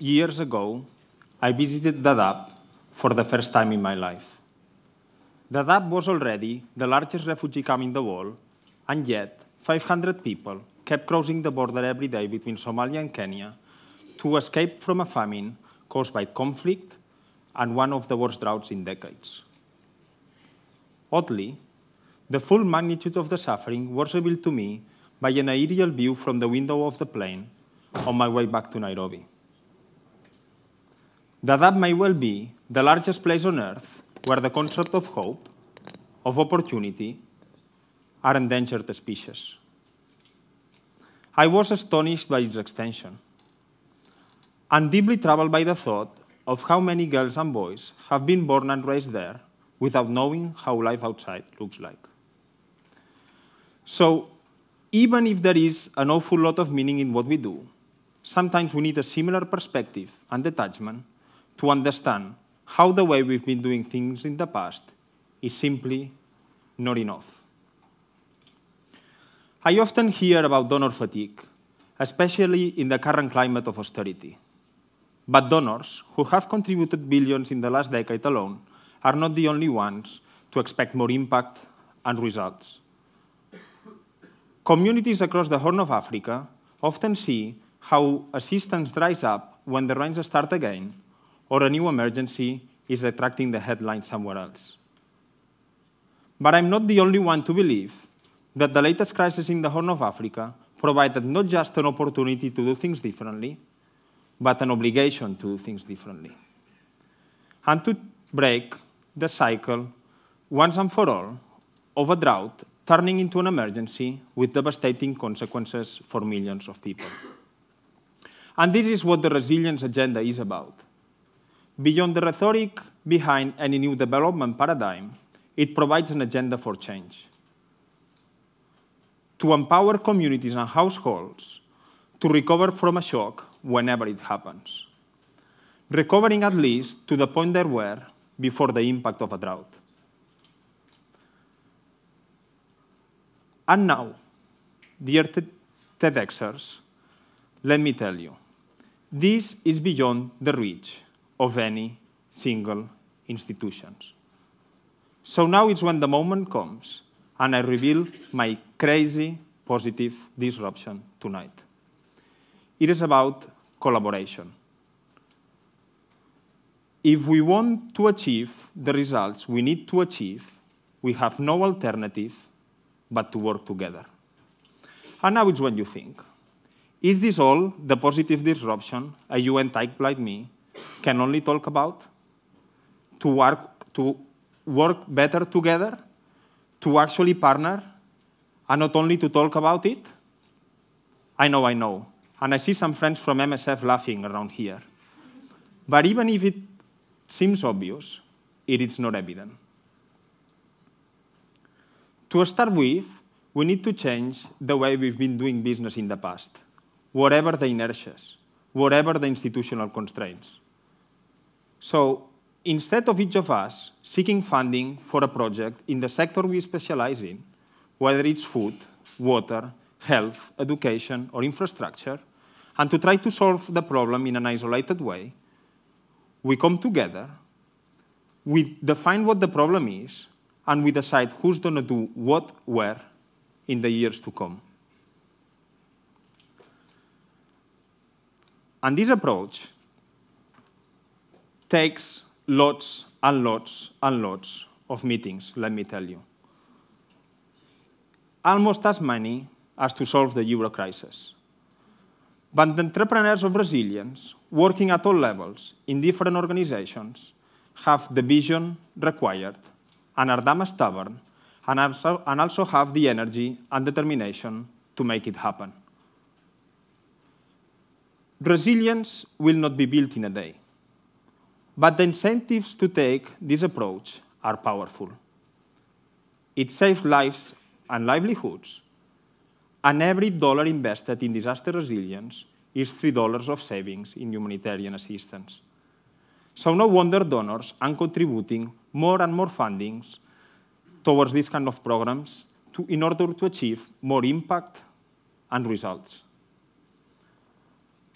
years ago, I visited Dadaab for the first time in my life. Dadaab was already the largest refugee camp in the world, and yet 500 people kept crossing the border every day between Somalia and Kenya to escape from a famine caused by conflict and one of the worst droughts in decades. Oddly, the full magnitude of the suffering was revealed to me by an aerial view from the window of the plane on my way back to Nairobi. Dadaab may well be the largest place on earth where the concept of hope, of opportunity, are endangered species. I was astonished by its extension, and deeply troubled by the thought of how many girls and boys have been born and raised there without knowing how life outside looks like. So, even if there is an awful lot of meaning in what we do, sometimes we need a similar perspective and detachment to understand how the way we've been doing things in the past is simply not enough. I often hear about donor fatigue, especially in the current climate of austerity. But donors who have contributed billions in the last decade alone are not the only ones to expect more impact and results. Communities across the Horn of Africa often see how assistance dries up when the rains start again, or a new emergency is attracting the headlines somewhere else. But I'm not the only one to believe that the latest crisis in the Horn of Africa provided not just an opportunity to do things differently, but an obligation to do things differently. And to break the cycle, once and for all, of a drought turning into an emergency with devastating consequences for millions of people. And this is what the resilience agenda is about. Beyond the rhetoric behind any new development paradigm, it provides an agenda for change. To empower communities and households to recover from a shock whenever it happens, recovering at least to the point they were before the impact of a drought. And now, dear TEDxers, let me tell you, this is beyond the reach of any single institution. So now it's when the moment comes and I reveal my crazy positive disruption tonight. It is about collaboration. If we want to achieve the results we need to achieve, we have no alternative but to work together. And now it's when you think, is this all the positive disruption a UN type like me can only talk about? To work better together? To actually partner? And not only to talk about it? I know. And I see some friends from MSF laughing around here. But even if it seems obvious, it is not evident. To start with, we need to change the way we've been doing business in the past, whatever the inertias, whatever the institutional constraints. So instead of each of us seeking funding for a project in the sector we specialize in, whether it's food, water, health, education, or infrastructure, and to try to solve the problem in an isolated way, we come together, we define what the problem is, and we decide who's going to do what, where, in the years to come. And this approach takes lots and lots and lots of meetings, let me tell you. Almost as many as to solve the euro crisis. But the entrepreneurs of resilience, working at all levels in different organizations, have the vision required and are damn stubborn and also have the energy and determination to make it happen. Resilience will not be built in a day, but the incentives to take this approach are powerful. It saves lives and livelihoods, and every dollar invested in disaster resilience is $3 of savings in humanitarian assistance. So no wonder donors are contributing more and more fundings towards these kind of programs in order to achieve more impact and results.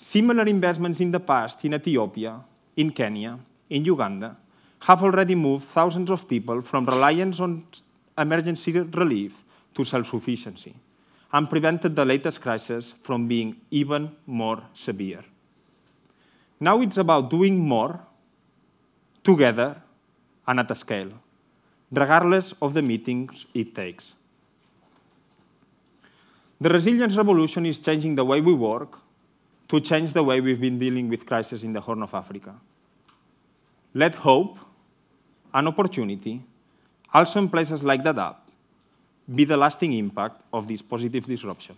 Similar investments in the past in Ethiopia, in Kenya, in Uganda, have already moved thousands of people from reliance on emergency relief to self-sufficiency and prevented the latest crisis from being even more severe. Now it's about doing more together and at a scale, regardless of the meetings it takes. The resilience revolution is changing the way we work to change the way we've been dealing with crises in the Horn of Africa. Let hope and opportunity, also in places like Dadaab, be the lasting impact of this positive disruption.